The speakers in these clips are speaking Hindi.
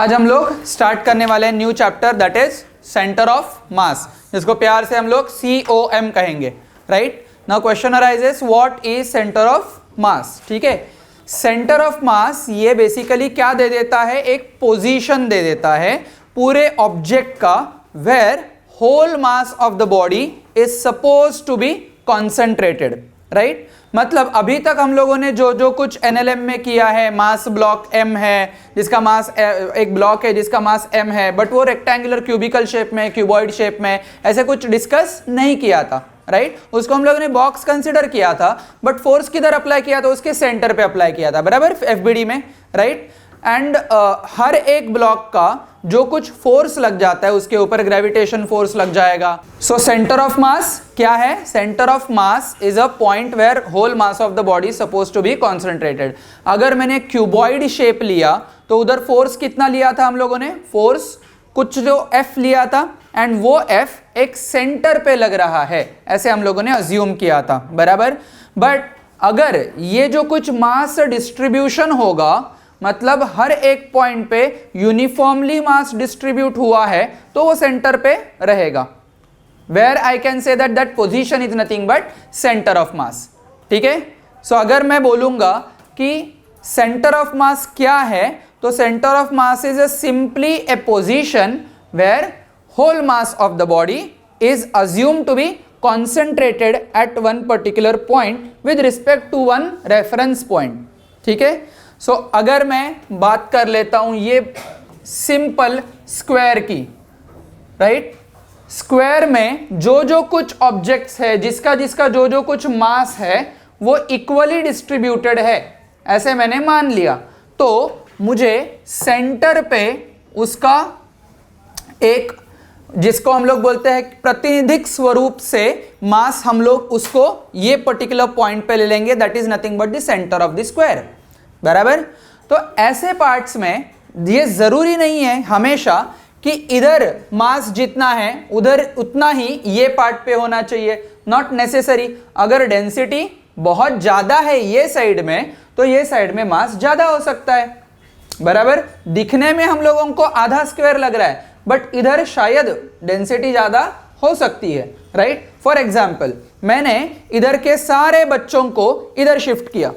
आज हम लोग स्टार्ट करने वाले हैं new chapter that is centre of मास, जिसको प्यार से हम लोग COM कहेंगे, right. Now question arises what is centre of mass. ठीक है, सेंटर ऑफ मास ये बेसिकली क्या दे देता है, एक पोजीशन दे देता है पूरे ऑब्जेक्ट का where whole mass of the body is suppose to be concentrated, right. मतलब अभी तक हम लोगों ने जो जो कुछ NLM में किया है, मास ब्लॉक M है जिसका मास, एक ब्लॉक है जिसका मास M है, बट वो रेक्टेंगुलर क्यूबिकल शेप में, क्यूबॉइड शेप में, ऐसे कुछ डिस्कस नहीं किया था, राइट। उसको हम लोगों ने बॉक्स कंसिडर किया था, बट फोर्स किधर अप्लाई किया था, उसके सेंटर पे अप्लाई किया था, बराबर, FBD में, राइट। एंड हर एक ब्लॉक का जो कुछ फोर्स लग जाता है उसके ऊपर ग्रेविटेशन फोर्स लग जाएगा। सो सेंटर ऑफ मास क्या है, centre of mass is a point where whole mass of the body suppose to be concentrated. अगर मैंने क्यूबॉइड शेप लिया तो उधर फोर्स कितना लिया था हम लोगों ने, फोर्स कुछ जो F लिया था, एंड वो F एक सेंटर पे लग रहा है, ऐसे हम लोगों ने अज्यूम किया था, बराबर। बट अगर ये जो कुछ मास डिस्ट्रीब्यूशन होगा, मतलब हर एक पॉइंट पे यूनिफॉर्मली मास डिस्ट्रीब्यूट हुआ है, तो वो सेंटर पे रहेगा, where I can say that that position is nothing but centre of mass. ठीक है, सो अगर मैं बोलूंगा कि सेंटर ऑफ मास क्या है, तो centre of mass is simply a position where whole mass of the body is assumed to be concentrated at one particular point with respect to one reference point। ठीक है, सो अगर मैं बात कर लेता हूं ये सिंपल स्क्वायर की, राइट। स्क्वायर में जो जो कुछ ऑब्जेक्ट्स है, जिसका जिसका जो जो कुछ मास है वो इक्वली डिस्ट्रीब्यूटेड है, ऐसे मैंने मान लिया, तो मुझे सेंटर पे उसका एक, जिसको हम लोग बोलते हैं प्रतिनिधिक स्वरूप से मास, हम लोग उसको ये पर्टिकुलर पॉइंट पे ले लेंगे, that is nothing but the centre of the square, बराबर। तो ऐसे पार्ट्स में ये जरूरी नहीं है हमेशा कि इधर मास जितना है उधर उतना ही ये पार्ट पे होना चाहिए, नॉट नेसेसरी। अगर डेंसिटी बहुत ज्यादा है ये साइड में, तो ये साइड में मास ज्यादा हो सकता है, बराबर। दिखने में हम लोगों को आधा स्क्वायर लग रहा है, बट इधर शायद डेंसिटी ज्यादा हो सकती है, राइट। फॉर एग्जाम्पल मैंने इधर के सारे बच्चों को इधर शिफ्ट किया,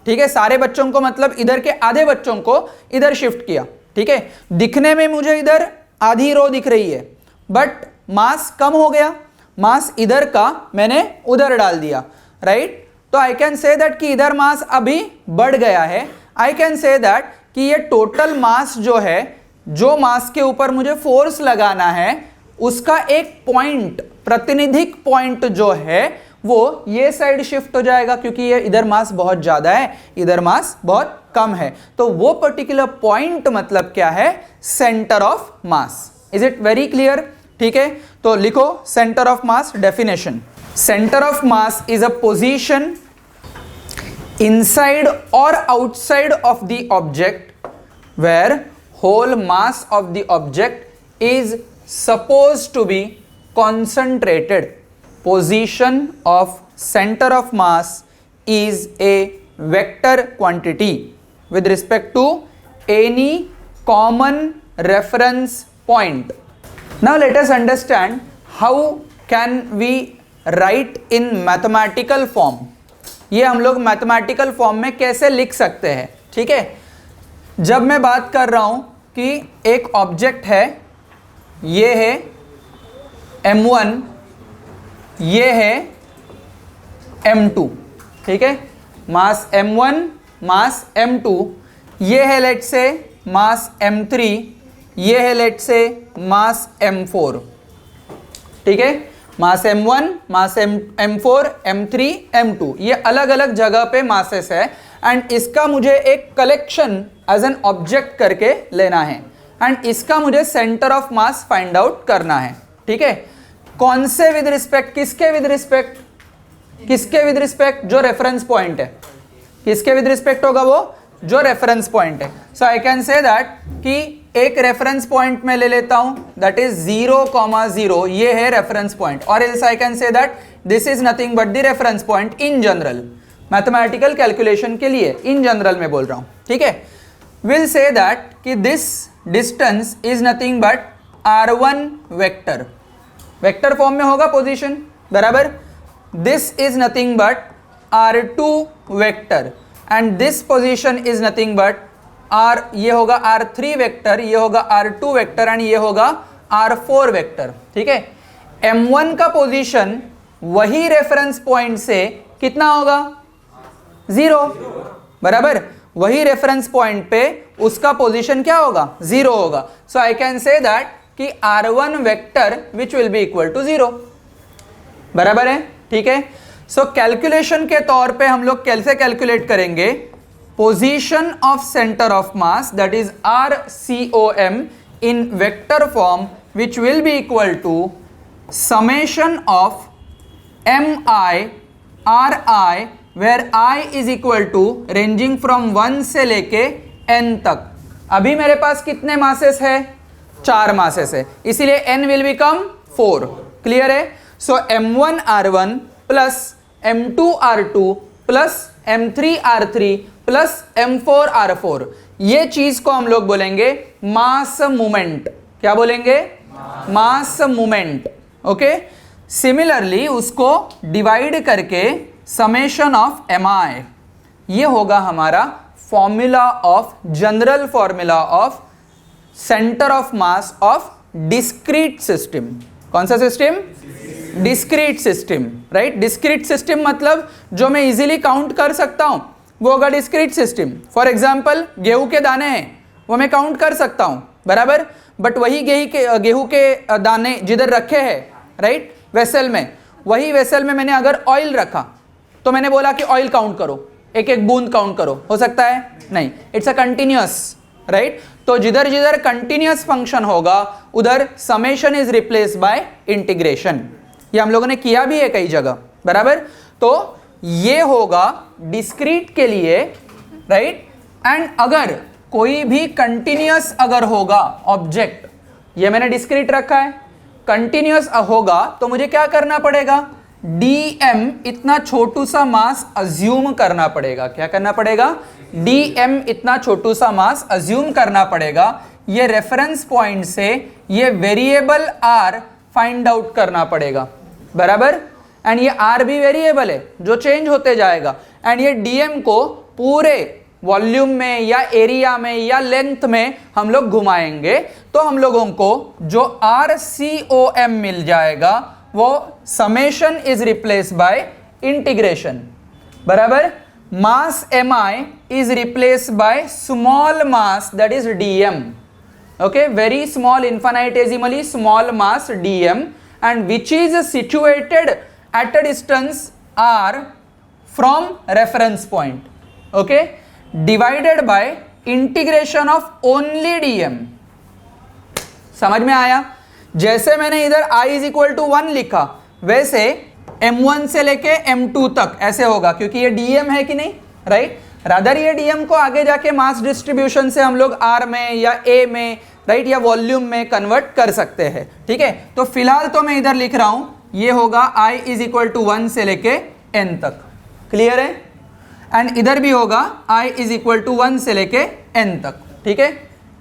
ठीक है, सारे बच्चों को मतलब इधर के आधे बच्चों को इधर शिफ्ट किया, ठीक है। दिखने में मुझे इधर आधी रो दिख रही है, बट मास कम हो गया, मास इधर का मैंने उधर डाल दिया, राइट। तो आई कैन से दैट कि इधर मास अभी बढ़ गया है। आई कैन से दैट कि ये टोटल मास जो है, जो मास के ऊपर मुझे फोर्स लगाना है, उसका एक पॉइंट, प्रतिनिधिक पॉइंट जो है वो ये साइड शिफ्ट हो जाएगा, क्योंकि ये इधर मास बहुत ज्यादा है, इधर मास बहुत कम है। तो वो पर्टिकुलर पॉइंट मतलब क्या है, centre of mass. Is it very clear? ठीक है, तो लिखो centre of mass definition. Centre of mass is a position inside or outside of the object where whole mass of the object is supposed to be concentrated। Position of center of mass is a vector quantity with respect to any common reference point। Now let us understand how can we write in mathematical form। ये हम लोग मैथमेटिकल फॉर्म में कैसे लिख सकते हैं। ठीक है, जब मैं बात कर रहा हूं कि एक ऑब्जेक्ट है, ये है M1, ये है M2, ठीक है, मास M1, मास M2, ये है लेट से मास M3, ये है लेट से मास M4, ठीक है। मास M1, मास M4, M3, M2, ये अलग अलग जगह पे मासेस है, एंड इसका मुझे एक कलेक्शन एज एन ऑब्जेक्ट करके लेना है, एंड इसका मुझे centre of mass find out करना है। ठीक है, कौन से विद रिस्पेक्ट, किसके विद रिस्पेक्ट, किसके विद रिस्पेक्ट, जो रेफरेंस पॉइंट है, किसके विद रिस्पेक्ट होगा, वो जो रेफरेंस पॉइंट है। सो आई कैन से दैट कि एक रेफरेंस पॉइंट में ले लेता हूं, दैट इज 0,0, ये है रेफरेंस पॉइंट, और else I can say that this is nothing but the reference point in general, mathematical calculation के लिए इन जनरल में बोल रहा हूं। ठीक है, विल से दैट कि this distance is nothing but r1 vector, vector form में होगा पोजीशन, बराबर। This is nothing but r2 vector and this position is nothing but ये होगा r3 वेक्टर, ये होगा r2 वेक्टर एंड ये होगा r4 वेक्टर, ठीक है। m1 का पोजीशन वही रेफरेंस पॉइंट से कितना होगा, 0, बराबर। वही रेफरेंस पॉइंट पे उसका पोजीशन क्या होगा, 0 होगा। सो आई कैन से दैट कि r1 vector which will be equal to 0, बराबर है, ठीक है। सो कैलकुलेशन के तौर पे हम लोग कैसे कैलकुलेट करेंगे, position of centre of mass that is RCOM in vector form which will be equal to summation of MI RI where I is equal to ranging from 1 से लेके n तक। अभी मेरे पास कितने मासेस है, 4 मासेस है, इसीलिए n will become 4, क्लियर है। सो m1 r1 plus m2 r2 plus m3 r3 plus m4 r4, ये चीज को हम लोग बोलेंगे मास मूवमेंट। क्या बोलेंगे, मास मूवमेंट, ओके। सिमिलरली उसको डिवाइड करके समेशन ऑफ MI, ये होगा हमारा formula of, general formula of centre of mass of discrete system. कौन सा system, discrete system, right. Discrete system मतलब जो मैं इजीली काउंट कर सकता हूं वो होगा डिस्क्रीट सिस्टम। फॉर एग्जांपल गेहूं के दाने हैं, वो मैं काउंट कर सकता हूं, बराबर। बट वही गेहूं के दाने जिधर रखे हैं, राइट, वेसल में, वही वेसल में मैंने अगर ऑयल रखा तो मैंने बोला कि ऑयल काउंट करो, एक एक बूंद काउंट करो, हो सकता है, नहीं, इट्स अ कंटिन्यूअस, राइट। तो जिधर जिधर कंटिन्यूअस फंक्शन होगा उधर summation is replace by integration, ये हम लोगों ने किया भी है कई जगह, बराबर। तो ये होगा डिस्क्रीट के लिए, राइट। एंड अगर कोई भी कंटिन्यूअस अगर होगा ऑब्जेक्ट, ये मैंने डिस्क्रीट रखा है, कंटिन्यूअस होगा तो मुझे क्या करना पड़ेगा, dm इतना छोटू सा मास अज्यूम करना पड़ेगा। क्या करना पड़ेगा, dm इतना छोटू सा मास अज्यूम करना पड़ेगा। ये रेफरेंस पॉइंट से ये वेरिएबल r फाइंड आउट करना पड़ेगा, बराबर। एंड ये r भी वेरिएबल है जो चेंज होते जाएगा, एंड ये dm को पूरे वॉल्यूम में या एरिया में या लेंथ में हम लोग घुमाएंगे तो हम लोगों को जो RCOM मिल जाएगा वो summation is replace by integration, बराबर। Mass MI is replace by small mass that is dm, okay, very small, infinitesimally small mass dm, and which is situated at a distance r from reference point, okay, divided by integration of only dm। समझ में आया। जैसे मैंने इधर I इज इक्वल टू 1 लिखा, वैसे m1 से लेके m2 तक ऐसे होगा, क्योंकि ये dm है कि नहीं, राइट। रादर ये dm को आगे जाके मास डिस्ट्रीब्यूशन से हम लोग r में या a में, राइट, या वॉल्यूम में कन्वर्ट कर सकते हैं, ठीक है। तो फिलहाल तो मैं इधर लिख रहा हूं, ये होगा I इज इक्वल टू 1 से लेके n तक, क्लियर है। एंड इधर भी होगा I इज इक्वल टू 1 से लेके n तक, ठीक है।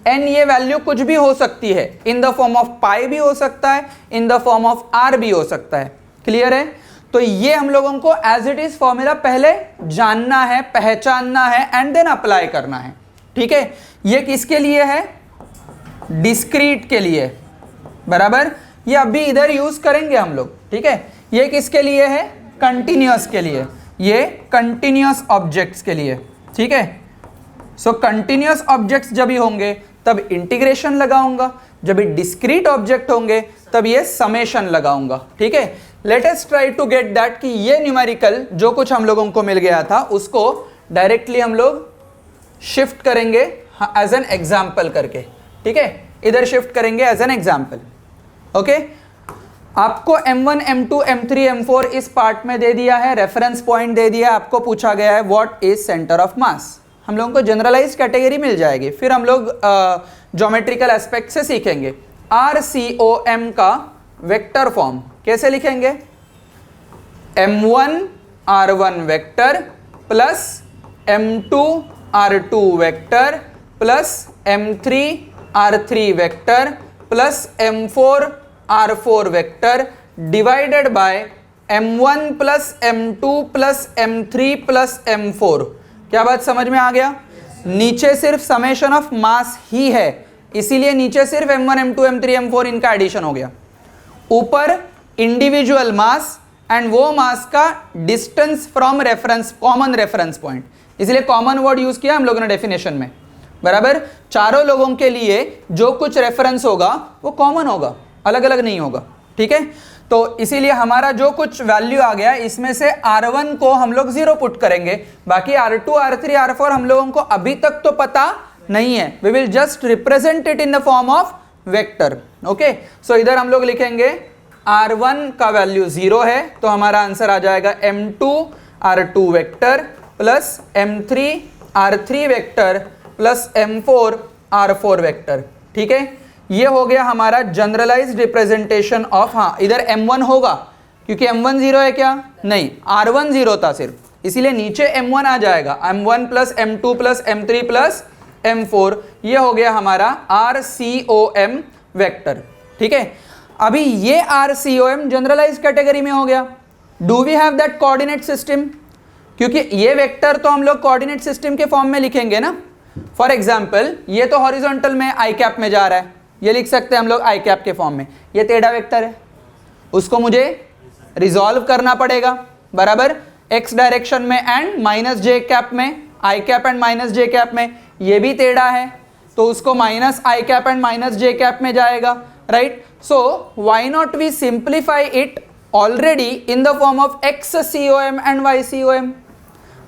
n ये वैल्यू कुछ भी हो सकती है, इन द फॉर्म ऑफ पाई भी हो सकता है, इन द फॉर्म ऑफ r भी हो सकता है, क्लियर है। तो ये हम लोगों को एज इट इज फॉर्मूला पहले जानना है, पहचानना है एंड देन अप्लाई करना है, ठीक है। ये किसके लिए है, डिस्क्रीट के लिए, बराबर। ये अभी इधर यूज करेंगे हम लोग, ठीक है। ये किसके लिए है, कंटिन्यूअस के लिए, ये कंटिन्यूअस ऑब्जेक्ट्स के लिए, ठीक है। सो कंटिन्यूअस ऑब्जेक्ट्स जब भी होंगे तब इंटीग्रेशन लगाऊंगा, जब भी डिस्क्रीट ऑब्जेक्ट होंगे तब ये समेशन लगाऊंगा, ठीक है। Let us try to get that कि ये न्यूमेरिकल जो कुछ हम लोगों को मिल गया था उसको डायरेक्टली हम लोग शिफ्ट करेंगे एज एन एग्जाम्पल करके, ठीक है। इधर शिफ्ट करेंगे एज एन एग्जाम्पल, ओके। आपको m1 m2 m3 m4 इस पार्ट में दे दिया है, रेफरेंस पॉइंट दे दिया है, आपको पूछा गया है व्हाट इज सेंटर ऑफ मास। हम लोगों को जनरलाइज कैटेगरी मिल जाएगी, फिर हम लोग ज्योमेट्रिकल एस्पेक्ट से सीखेंगे। RCOM का वेक्टर फॉर्म कैसे लिखेंगे, m1 r1 vector plus m2 r2 vector plus m3 R3 vector plus M4 R4 vector divided by M1 plus M2 plus M3 plus M4। क्या बात समझ में आ गया? नीचे सिर्फ समेशन ऑफ मास ही है, इसीलिए नीचे सिर्फ M1 M2 M3 M4 इनका एडिशन हो गया। ऊपर इंडिविजुअल मास एंड वो मास का distance from reference, common reference point, इसलिए कॉमन वर्ड यूज किया हम लोगों ने डेफिनेशन में, बराबर। चारों लोगों के लिए जो कुछ रेफरेंस होगा वो कॉमन होगा, अलग अलग नहीं होगा, ठीक है। तो इसीलिए हमारा जो कुछ वैल्यू आ गया इसमें से R1 को हम लोग 0 पुट करेंगे, बाकी R2 R3 R4 हम लोगों को अभी तक तो पता नहीं है। We will just represent it in the form of vector. Okay, so इधर हम लोग लिखेंगे R1 का वैल्यू 0 है, तो हमारा आंसर आ जाएगा M2 R2 vector plus M3 R3 vector plus M4 R4 vector, ठीक है। ये हो गया हमारा जनरलाइज्ड रिप्रेजेंटेशन ऑफ, हाँ इधर M1 होगा क्योंकि M1 0 है क्या? नहीं, R1 0 था सिर्फ, इसीलिए नीचे M1 आ जाएगा, M1 plus M2 plus M3 plus M4। ये हो गया हमारा RCOM वेक्टर, ठीक है। अभी ये RCOM जनरलाइज्ड कैटेगरी में हो गया। Do we have that coordinate system? क्योंकि ये वेक्टर तो हम लोग कोऑर्डिनेट सिस्टम के फॉर्म में लिखेंगे ना। फॉर एग्जाम्पल ये तो हॉरिजॉन्टल में आई कैप में जा रहा है, ये लिख सकते हैं हम लोग आई कैप के फॉर्म में। ये टेढ़ा वेक्टर है, उसको मुझे रिजॉल्व करना पड़ेगा, बराबर। एक्स डायरेक्शन में एंड माइनस जे कैप में, I cap and minus J cap में। ये भी टेढ़ा है तो उसको minus I cap and minus J cap में जाएगा, right. So why not we simplify it already in the form of X COM and Y COM।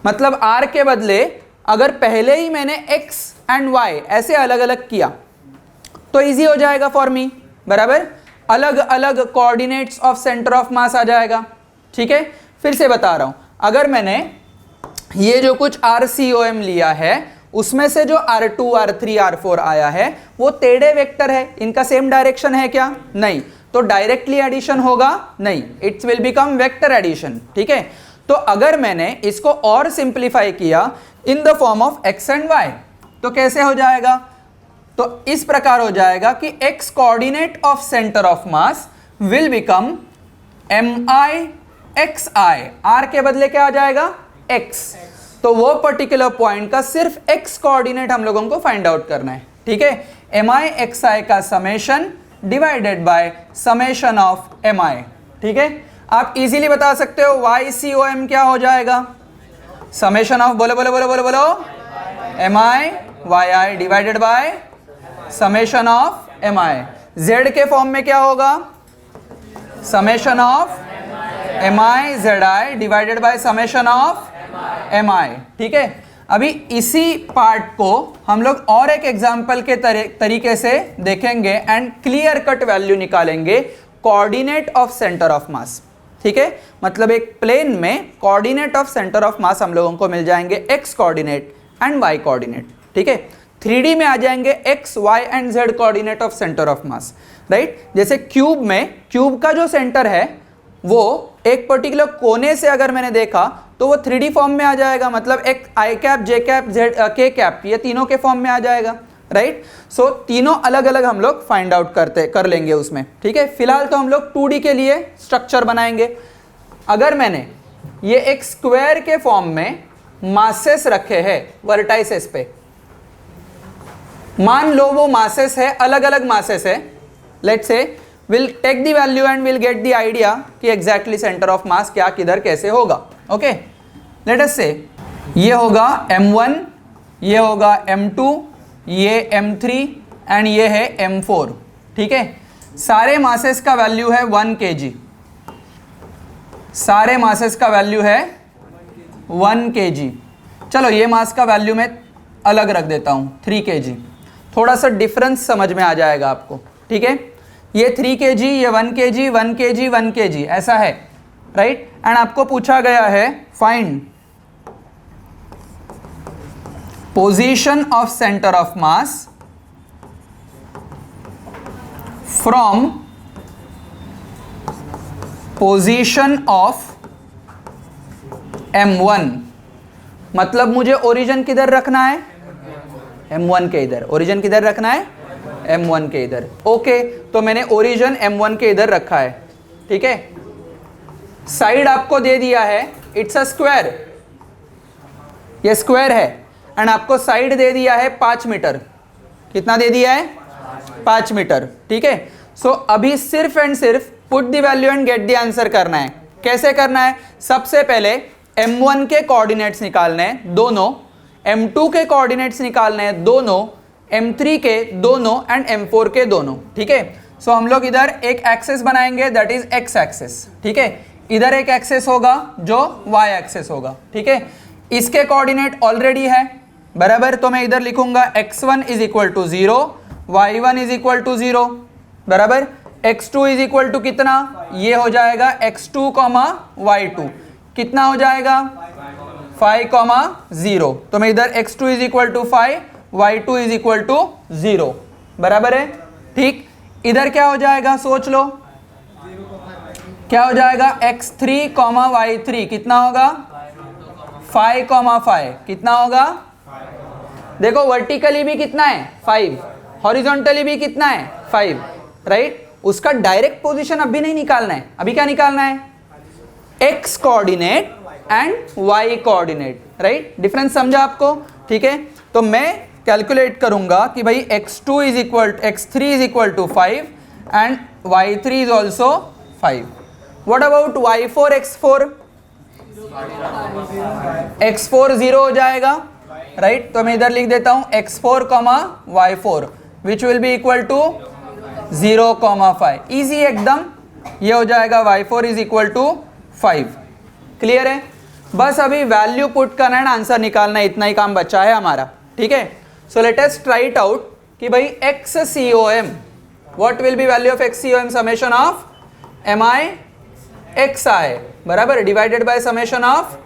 मतलब R के बदले अगर पहले ही मैंने x एंड y ऐसे अलग अलग किया तो इजी हो जाएगा फॉर मी, बराबर। अलग अलग coordinates of centre of mass आ जाएगा, ठीक है। फिर से बता रहा हूं, अगर मैंने ये जो कुछ RCOM लिया है उसमें से जो R2 R3 R4 आया है वो टेढ़े वेक्टर है, इनका सेम डायरेक्शन है क्या? नहीं, तो डायरेक्टली एडिशन होगा नहीं, it's will become vector addition, ठीक है। तो अगर मैंने इसको और सिंप्लीफाई किया in the form of x and y तो कैसे हो जाएगा? तो इस प्रकार हो जाएगा कि x coordinate of centre of mass will become mi xi, r के बदले क्या आ जाएगा? x। तो वो पर्टिकुलर पॉइंट का सिर्फ x कोऑर्डिनेट हम लोगों को फाइंड आउट करना है, ठीक है। mi xi का summation divided by summation of mi, ठीक है। आप इजीली बता सकते हो y COM क्या हो जाएगा? समेशन ऑफ, बोलो बोलो बोलो बोलो बोलो, mi yi divided by summation of mi। z के फॉर्म में क्या होगा? Summation of mi zi divided by summation of mi, ठीक है। अभी इसी पार्ट को हम लोग और एक एग्जांपल के तरीके से देखेंगे एंड क्लियर कट वैल्यू निकालेंगे coordinate of centre of mass, ठीक है। मतलब एक प्लेन में कोऑर्डिनेट ऑफ सेंटर ऑफ मास हम लोगों को मिल जाएंगे x coordinate and y coordinate, ठीक है। 3D में आ जाएंगे x, y and z coordinate of centre of mass, right. जैसे क्यूब में, क्यूब का जो सेंटर है वो एक पर्टिकुलर कोने से अगर मैंने देखा तो वो 3D फॉर्म में आ जाएगा, मतलब एक आई कैप, जे कैप, जेड के कैप, ये तीनों के फॉर्म में आ जाएगा, राइट। सो तीनों अलग अलग हम लोग फाइंड आउट कर लेंगे उसमें, ठीक है। फिलहाल तो हम लोग 2D के लिए स्ट्रक्चर बनाएंगे। अगर मैंने ये एक स्क्वायर के फॉर्म में मासेस रखे हैं वर्टाइसेस पे, मान लो वो मासेस है, अलग अलग मासेस है, let's say will take the value and will get the idea कि एग्जैक्टली सेंटर ऑफ मास क्या किधर कैसे होगा। ओके, लेट अस से ये होगा M1, ये होगा M2, ये M3 एंड ये है M4, ठीक है। सारे मासेस का वैल्यू है 1 kg, सारे मासेस का वैल्यू है 1 kg। चलो ये मास का वैल्यू मैं अलग रख देता हूँ 3 kg, थोड़ा सा डिफरेंस समझ में आ जाएगा आपको, ठीक है। ये 3 kg, ये 1 kg, 1 kg, 1 kg ऐसा है, राइट। एंड आपको पूछा गया है find position of centre of mass from position of M1। मतलब मुझे ओरिजिन किधर रखना है? M1 के इधर। ओरिजिन किधर रखना है? M1 के इधर। ओके, तो मैंने ओरिजिन M1 के इधर रखा है, ठीक है। साइड आपको दे दिया है, इट्स अ स्क्वायर, ये स्क्वायर है, एंड आपको साइड दे दिया है 5 मीटर। कितना दे दिया है? 5 मीटर, ठीक है। सो अभी सिर्फ एंड सिर्फ put the value and get the answer करना है। कैसे करना है? सबसे पहले M1 के कोऑर्डिनेट्स निकालने हैं दोनों, M2 के कोऑर्डिनेट्स निकालने हैं दोनों, M3 के दोनों एंड M4 के दोनों, ठीक है। सो हम लोग इधर एक एक्सेस बनाएंगे, दैट इज एक्स एक्सेस, ठीक है। इधर एक एक्सेस होगा जो y एक्सेस होगा, ठीक है। इसके कोऑर्डिनेट ऑलरेडी है, बराबर, तो मैं इधर लिखूंगा x1 is equal to 0, y1 is equal to 0, बराबर। x2 इज इक्वल टू कितना? ये हो जाएगा x2 कॉमा y2, कितना हो जाएगा? 5 0। तो मैं इधर x2 is equal to 5, y2 is equal to 0, बराबर है, ठीक। इधर क्या हो जाएगा? सोच लो, क्या हो जाएगा? x3 y3 कितना होगा? 5 5, कितना होगा? देखो वर्टिकली भी कितना है? 5, हॉरिजॉन्टली भी कितना है? 5, राइट। उसका डायरेक्ट पोजीशन अभी नहीं निकालना है, अभी क्या निकालना है? x coordinate and y coordinate, right. Difference समझा आपको? ठीक है। तो मैं कैलकुलेट करूंगा कि भाई x3 is equal to 5 and y3 is also 5। What about y4 x4? x4 0 हो जाएगा, राइट। तो मैं इधर लिख देता हूं x4 y4 which will be equal to 0 5। Easy एकदम, ये हो जाएगा y4 is equal to 5। Clear है? बस अभी वैल्यू पुट करना है, आंसर निकालना है, इतना ही काम बचा है हमारा, ठीक है। So let us try it out कि भाई XCOM, what will be value of XCOM? Summation of MI XI, बराबर, divided by summation of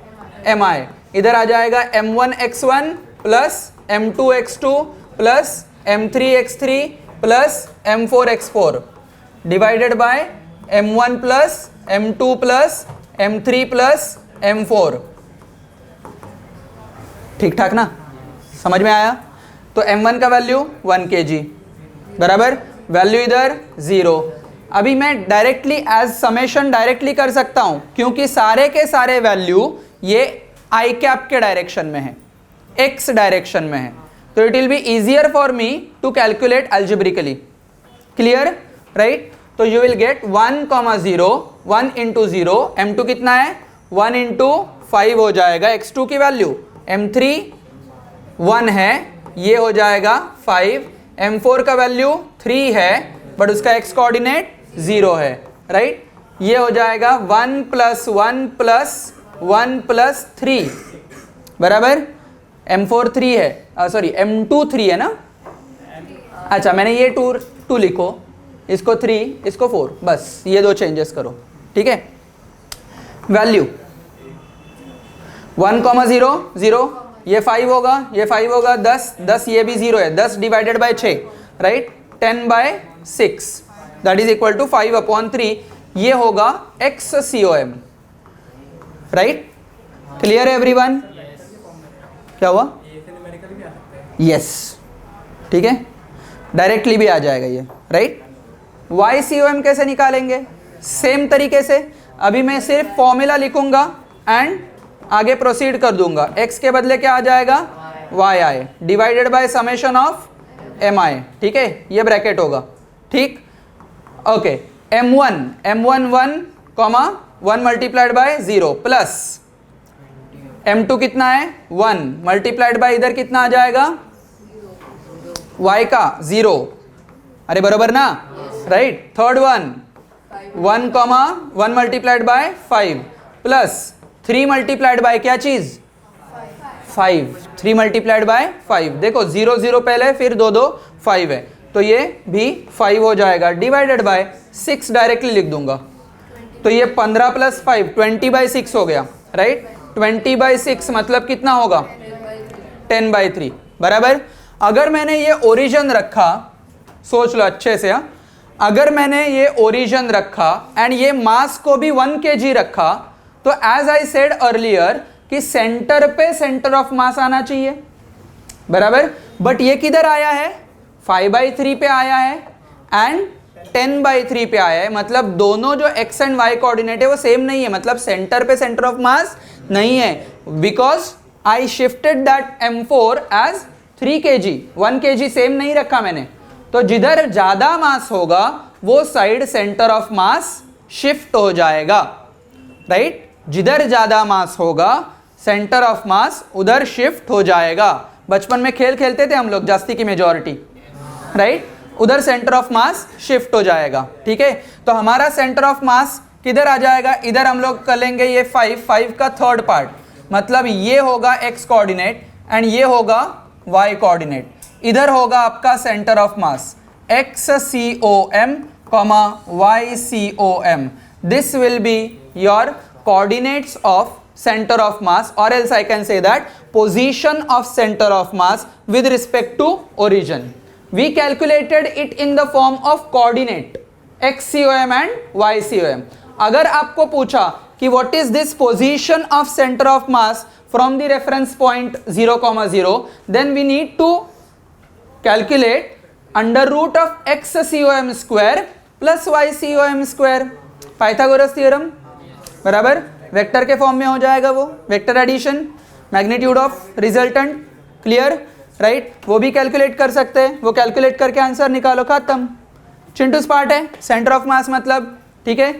MI। इधर आ जाएगा M1 X1 plus M2 X2 plus M3 X3 plus M4 X4 divided by M1 plus M2 plus M3 plus M4। ठीक ठाक ना? समझ में आया? तो M1 का वैल्यू 1 kg, बराबर, वैल्यू इधर 0। अभी मैं डायरेक्टली एज समेशन डायरेक्टली कर सकता हूं, क्योंकि सारे के सारे वैल्यू ये i कैप के डायरेक्शन में है, x डायरेक्शन में है, तो it will be easier for me to calculate algebraically. Clear, right. तो you will get 1 0, 1 into 0, M2 कितना है? 1 इंटू 5 हो जाएगा x2 की वैल्यू, M3 1 है, ये हो जाएगा 5, M4 का वैल्यू 3 है बट उसका x कोऑर्डिनेट 0 है, राइट। ये हो जाएगा 1 प्लस 1 प्लस 1 प्लस 3, बराबर। M4 3 है, सॉरी M2 3 है ना? अच्छा, मैंने ये 2 लिखो, इसको 3, इसको 4, बस ये 2 चेंजेस करो, ठीक है। वैल्यू 1 0 0, ये 5 होगा, ये 5 होगा, 10 ये भी 0 है, 10 divided by 6, right, 10/6 that is equal to 5/3। ये होगा XCOM, राइट। क्लियर है एवरीवन? क्या हुआ? यस, ठीक है, डायरेक्टली भी आ जाएगा ये, राइट। YCOM कैसे निकालेंगे? सेम तरीके से, अभी मैं सिर्फ फॉर्मूला लिखूंगा एंड आगे प्रोसीड कर दूंगा। x के बदले क्या आ जाएगा? yi divided by summation of mi, ठीक है, ये ब्रैकेट होगा, ठीक। Okay, M1 1 multiplied by 0 plus M2 कितना है? 1 मल्टीप्लाइड बाय इधर कितना आ जाएगा? y का 0, अरे बराबर ना, right. Third 1 multiplied by 5 plus 3 multiplied by क्या चीज? 5, 3 मल्टीप्लाइड बाय 5, देखो 0 0 पहले, फिर 2 2 5 है, तो ये भी 5 हो जाएगा, डिवाइडेड बाय 6 डायरेक्टली लिख दूंगा, तो ये 15 प्लस 5 20/6 हो गया, राइट। 20/6 मतलब कितना होगा? 10/3, बराबर। अगर मैंने ये ओरिजिन रखा, सोच लो अच्छे से, अगर मैंने ये ओरिजिन रखा एंड ये मास को भी 1 kg रखा, तो एज आई सेड अर्लियर कि सेंटर पे सेंटर ऑफ मास आना चाहिए, बराबर। बट ये किधर आया है? 5/3 पे आया है एंड 10/3 पे आया है, मतलब दोनों जो x एंड y कोऑर्डिनेट है वो सेम नहीं है, मतलब सेंटर पे सेंटर ऑफ मास नहीं है, because I shifted that M4 as 3 kg, 1 kg same नहीं रखा मैंने। तो जिधर ज्यादा मास होगा वो side centre of mass shift हो जाएगा, राइट? जिधर ज्यादा मास होगा सेंटर ऑफ मास उधर शिफ्ट हो जाएगा। बचपन में खेल खेलते थे हम लोग, जास्ती की मेजॉरिटी, राइट? उधर सेंटर ऑफ मास शिफ्ट हो जाएगा, ठीक है? तो हमारा सेंटर ऑफ मास किधर आ जाएगा? इधर हम लोग कर लेंगे ये 5 का थर्ड पार्ट, मतलब ये होगा x कोऑर्डिनेट एंड ये होगा y कोऑर्डिनेट। इधर होगा आपका centre of mass XCOM, YCOM. This will be your coordinates of center of mass, or else I can say that position of center of mass with respect to origin. We calculated it in the form of coordinate XCOM and YCOM. अगर आपको पूछा कि what is this position of center of mass from the reference point 0,0, then we need to calculate under root of XCOM square plus YCOM square. Pythagoras theorem, बराबर? वेक्टर के फॉर्म में हो जाएगा वो, vector addition, magnitude of resultant, clear, right? वो भी कैलकुलेट कर सकते हैं, वो कैलकुलेट करके आंसर निकालो, खत्म। चिंटूस पार्ट है, सेंटर ऑफ मास मतलब, ठीक है?